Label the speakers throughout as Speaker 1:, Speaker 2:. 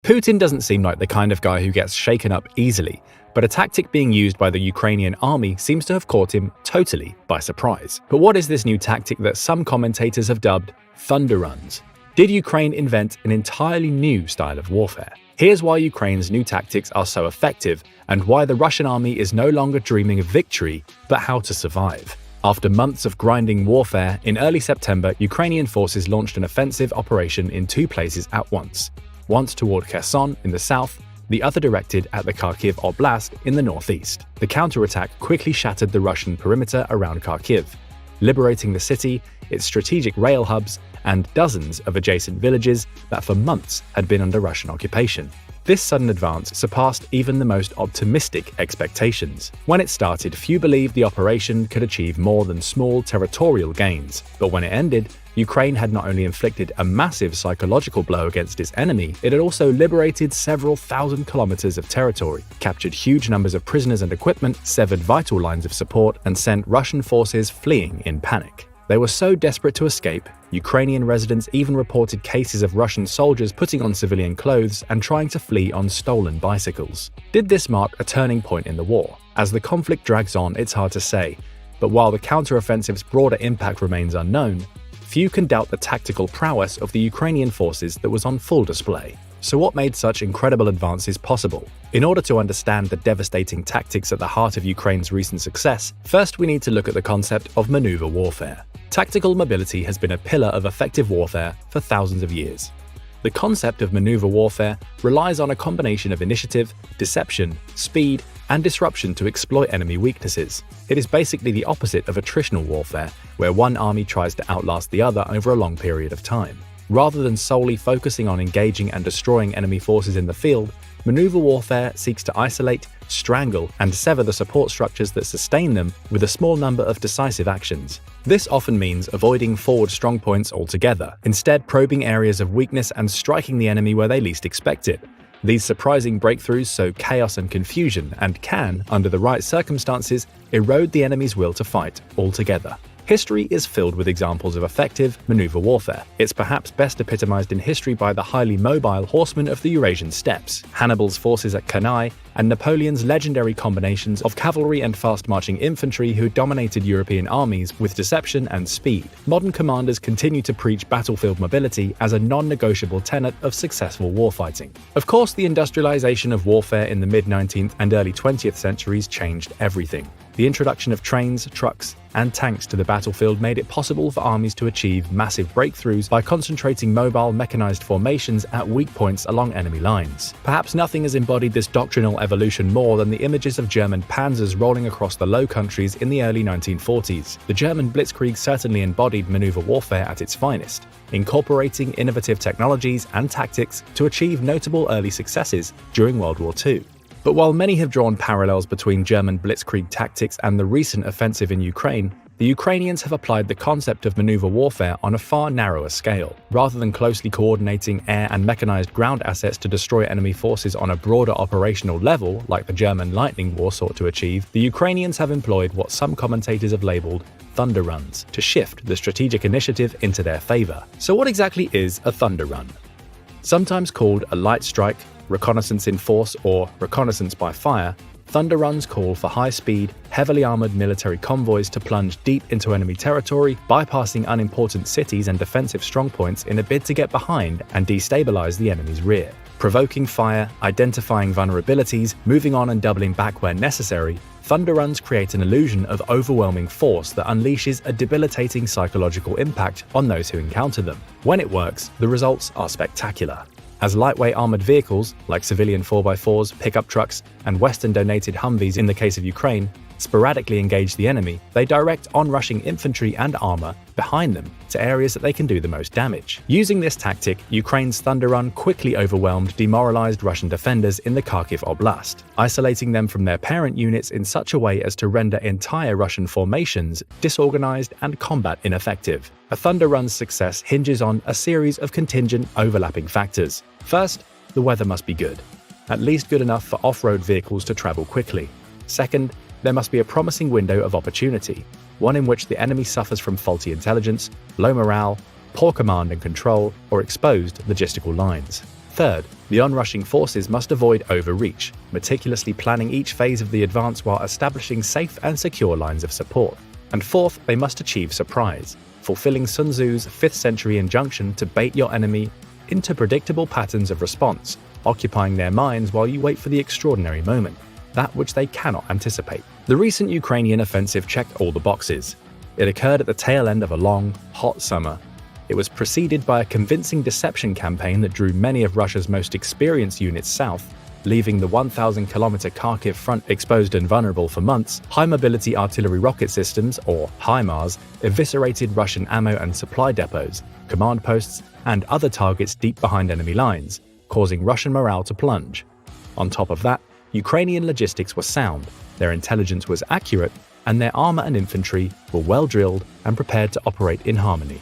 Speaker 1: Putin doesn't seem like the kind of guy who gets shaken up easily, but a tactic being used by the Ukrainian army seems to have caught him totally by surprise. But what is this new tactic that some commentators have dubbed thunder runs? Did Ukraine invent an entirely new style of warfare? Here's why Ukraine's new tactics are so effective and why the Russian army is no longer dreaming of victory, but how to survive. After months of grinding warfare, in early September, Ukrainian forces launched an offensive operation in two places at once toward Kherson in the south, the other directed at the Kharkiv Oblast in the northeast. The counterattack quickly shattered the Russian perimeter around Kharkiv, liberating the city, its strategic rail hubs, and dozens of adjacent villages that for months had been under Russian occupation. This sudden advance surpassed even the most optimistic expectations. When it started, few believed the operation could achieve more than small territorial gains. But when it ended, Ukraine had not only inflicted a massive psychological blow against its enemy, it had also liberated several thousand kilometers of territory, captured huge numbers of prisoners and equipment, severed vital lines of support, and sent Russian forces fleeing in panic. They were so desperate to escape, Ukrainian residents even reported cases of Russian soldiers putting on civilian clothes and trying to flee on stolen bicycles. Did this mark a turning point in the war? As the conflict drags on, it's hard to say, but while the counteroffensive's broader impact remains unknown, few can doubt the tactical prowess of the Ukrainian forces that was on full display. So what made such incredible advances possible? In order to understand the devastating tactics at the heart of Ukraine's recent success, first we need to look at the concept of maneuver warfare. Tactical mobility has been a pillar of effective warfare for thousands of years. The concept of maneuver warfare relies on a combination of initiative, deception, speed, and disruption to exploit enemy weaknesses. It is basically the opposite of attritional warfare, where one army tries to outlast the other over a long period of time. Rather than solely focusing on engaging and destroying enemy forces in the field, maneuver warfare seeks to isolate, strangle, and sever the support structures that sustain them with a small number of decisive actions. This often means avoiding forward strongpoints altogether, instead probing areas of weakness and striking the enemy where they least expect it. These surprising breakthroughs sow chaos and confusion and can, under the right circumstances, erode the enemy's will to fight altogether. History is filled with examples of effective maneuver warfare. It's perhaps best epitomized in history by the highly mobile horsemen of the Eurasian steppes, Hannibal's forces at Cannae, and Napoleon's legendary combinations of cavalry and fast-marching infantry who dominated European armies with deception and speed. Modern commanders continue to preach battlefield mobility as a non-negotiable tenet of successful warfighting. Of course, the industrialization of warfare in the mid-19th and early 20th centuries changed everything. The introduction of trains, trucks, and tanks to the battlefield made it possible for armies to achieve massive breakthroughs by concentrating mobile mechanized formations at weak points along enemy lines. Perhaps nothing has embodied this doctrinal evolution more than the images of German panzers rolling across the Low Countries in the early 1940s. The German Blitzkrieg certainly embodied maneuver warfare at its finest, incorporating innovative technologies and tactics to achieve notable early successes during World War II. But while many have drawn parallels between German Blitzkrieg tactics and the recent offensive in Ukraine, the Ukrainians have applied the concept of maneuver warfare on a far narrower scale. Rather than closely coordinating air and mechanized ground assets to destroy enemy forces on a broader operational level, like the German Lightning War sought to achieve, the Ukrainians have employed what some commentators have labeled thunder runs to shift the strategic initiative into their favor. So what exactly is a thunder run? Sometimes called a light strike, reconnaissance in force, or reconnaissance by fire, thunder runs call for high-speed, heavily armored military convoys to plunge deep into enemy territory, bypassing unimportant cities and defensive strongpoints in a bid to get behind and destabilize the enemy's rear. Provoking fire, identifying vulnerabilities, moving on and doubling back where necessary, thunder runs create an illusion of overwhelming force that unleashes a debilitating psychological impact on those who encounter them. When it works, the results are spectacular. As lightweight armored vehicles, like civilian 4x4s, pickup trucks, and Western-donated Humvees in the case of Ukraine, sporadically engage the enemy, they direct onrushing infantry and armor behind them to areas that they can do the most damage. Using this tactic, Ukraine's Thunder Run quickly overwhelmed demoralized Russian defenders in the Kharkiv Oblast, isolating them from their parent units in such a way as to render entire Russian formations disorganized and combat ineffective. A Thunder Run's success hinges on a series of contingent overlapping factors. First, the weather must be good, at least good enough for off-road vehicles to travel quickly. Second, there must be a promising window of opportunity, one in which the enemy suffers from faulty intelligence, low morale, poor command and control, or exposed logistical lines. Third, the onrushing forces must avoid overreach, meticulously planning each phase of the advance while establishing safe and secure lines of support. And fourth, they must achieve surprise, fulfilling Sun Tzu's 5th century injunction to bait your enemy into predictable patterns of response, occupying their minds while you wait for the extraordinary moment, that which they cannot anticipate. The recent Ukrainian offensive checked all the boxes. It occurred at the tail end of a long, hot summer. It was preceded by a convincing deception campaign that drew many of Russia's most experienced units south, leaving the 1,000-kilometer Kharkiv front exposed and vulnerable for months. High-mobility artillery rocket systems, or HIMARS, eviscerated Russian ammo and supply depots, command posts, and other targets deep behind enemy lines, causing Russian morale to plunge. On top of that, Ukrainian logistics were sound, their intelligence was accurate, and their armor and infantry were well drilled and prepared to operate in harmony.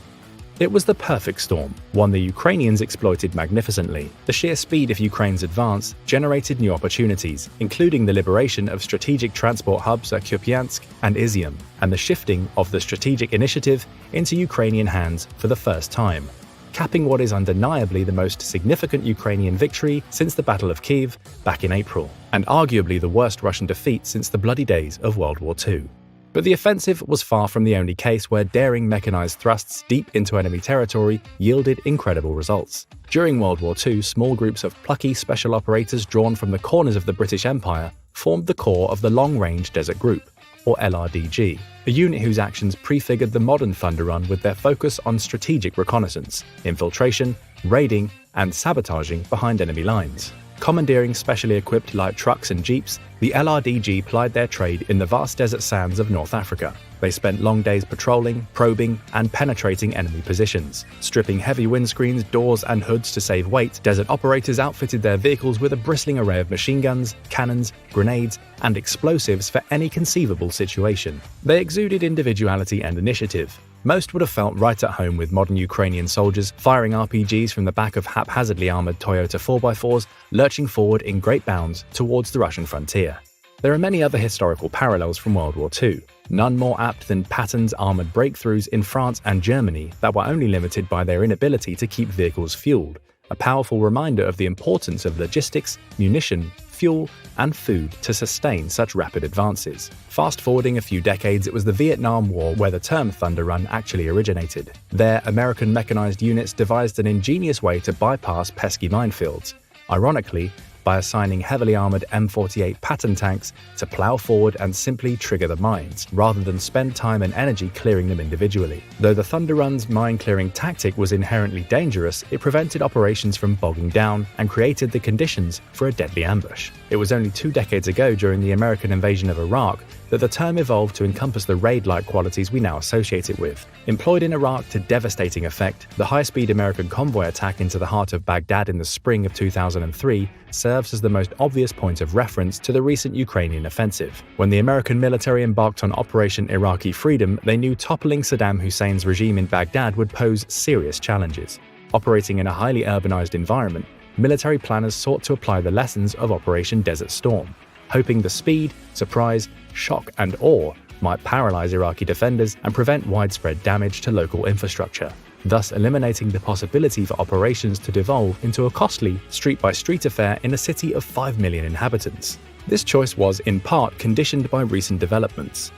Speaker 1: It was the perfect storm, one the Ukrainians exploited magnificently. The sheer speed of Ukraine's advance generated new opportunities, including the liberation of strategic transport hubs at Kupiansk and Izium, and the shifting of the strategic initiative into Ukrainian hands for the first time, capping what is undeniably the most significant Ukrainian victory since the Battle of Kyiv back in April, and arguably the worst Russian defeat since the bloody days of World War II. But the offensive was far from the only case where daring mechanized thrusts deep into enemy territory yielded incredible results. During World War II, small groups of plucky special operators drawn from the corners of the British Empire formed the core of the Long Range Desert Group, or LRDG, a unit whose actions prefigured the modern Thunder Run with their focus on strategic reconnaissance, infiltration, raiding, and sabotaging behind enemy lines. Commandeering specially equipped light trucks and jeeps, the LRDG plied their trade in the vast desert sands of North Africa. They spent long days patrolling, probing, and penetrating enemy positions. Stripping heavy windscreens, doors, and hoods to save weight, desert operators outfitted their vehicles with a bristling array of machine guns, cannons, grenades, and explosives for any conceivable situation. They exuded individuality and initiative. Most would have felt right at home with modern Ukrainian soldiers firing RPGs from the back of haphazardly armored Toyota 4x4s, lurching forward in great bounds towards the Russian frontier. There are many other historical parallels from World War II, none more apt than Patton's armored breakthroughs in France and Germany that were only limited by their inability to keep vehicles fueled, a powerful reminder of the importance of logistics, munition, fuel, and food to sustain such rapid advances. Fast forwarding a few decades, it was the Vietnam War where the term Thunder Run actually originated. There, American mechanized units devised an ingenious way to bypass pesky minefields. Ironically, by assigning heavily armored M48 Patton tanks to plow forward and simply trigger the mines, rather than spend time and energy clearing them individually. Though the Thunder Run's mine-clearing tactic was inherently dangerous, it prevented operations from bogging down and created the conditions for a deadly ambush. It was only 2 decades ago, during the American invasion of Iraq, that the term evolved to encompass the raid-like qualities we now associate it with. Employed in Iraq to devastating effect, the high-speed American convoy attack into the heart of Baghdad in the spring of 2003 serves as the most obvious point of reference to the recent Ukrainian offensive. When the American military embarked on Operation Iraqi Freedom, they knew toppling Saddam Hussein's regime in Baghdad would pose serious challenges. Operating in a highly urbanized environment, military planners sought to apply the lessons of Operation Desert Storm, hoping the speed, surprise, shock, and awe might paralyze Iraqi defenders and prevent widespread damage to local infrastructure, thus eliminating the possibility for operations to devolve into a costly street-by-street affair in a city of 5 million inhabitants. This choice was, in part, conditioned by recent developments.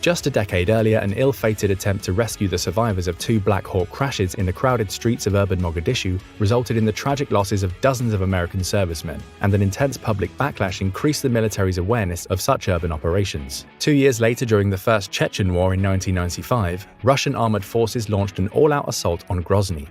Speaker 1: Just a decade earlier, an ill-fated attempt to rescue the survivors of 2 Black Hawk crashes in the crowded streets of urban Mogadishu resulted in the tragic losses of dozens of American servicemen, and an intense public backlash increased the military's awareness of such urban operations. 2 years later, during the First Chechen War in 1995, Russian armored forces launched an all-out assault on Grozny.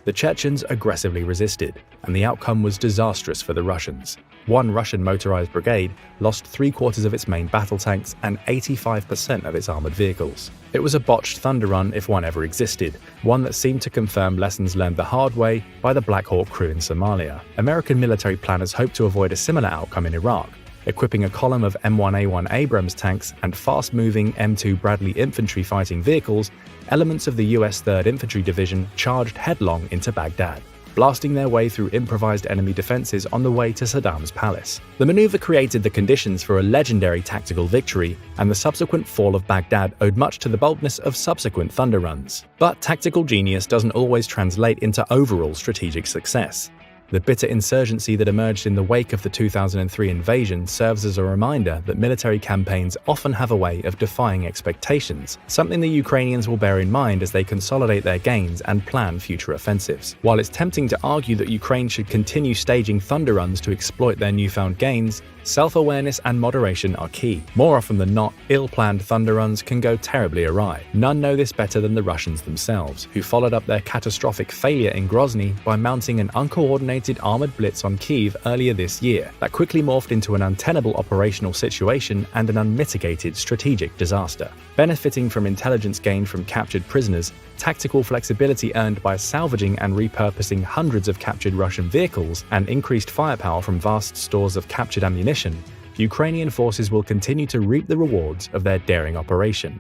Speaker 1: The Chechens aggressively resisted, and the outcome was disastrous for the Russians. One Russian motorized brigade lost 3/4 of its main battle tanks and 85% of its armored vehicles. It was a botched Thunder Run if one ever existed, one that seemed to confirm lessons learned the hard way by the Black Hawk crew in Somalia. American military planners hoped to avoid a similar outcome in Iraq, equipping a column of M1A1 Abrams tanks and fast-moving M2 Bradley infantry fighting vehicles. Elements of the US 3rd Infantry Division charged headlong into Baghdad, blasting their way through improvised enemy defenses on the way to Saddam's palace. The maneuver created the conditions for a legendary tactical victory, and the subsequent fall of Baghdad owed much to the boldness of subsequent Thunder Runs. But tactical genius doesn't always translate into overall strategic success. The bitter insurgency that emerged in the wake of the 2003 invasion serves as a reminder that military campaigns often have a way of defying expectations, something the Ukrainians will bear in mind as they consolidate their gains and plan future offensives. While it's tempting to argue that Ukraine should continue staging thunder runs to exploit their newfound gains, self-awareness and moderation are key. More often than not, ill-planned thunder runs can go terribly awry. None know this better than the Russians themselves, who followed up their catastrophic failure in Grozny by mounting an uncoordinated armored blitz on Kyiv earlier this year that quickly morphed into an untenable operational situation and an unmitigated strategic disaster. Benefiting from intelligence gained from captured prisoners, tactical flexibility earned by salvaging and repurposing hundreds of captured Russian vehicles, and increased firepower from vast stores of captured ammunition, Ukrainian forces will continue to reap the rewards of their daring operation.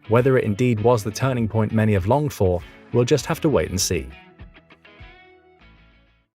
Speaker 1: Whether it indeed was the turning point many have longed for, we'll just have to wait and see.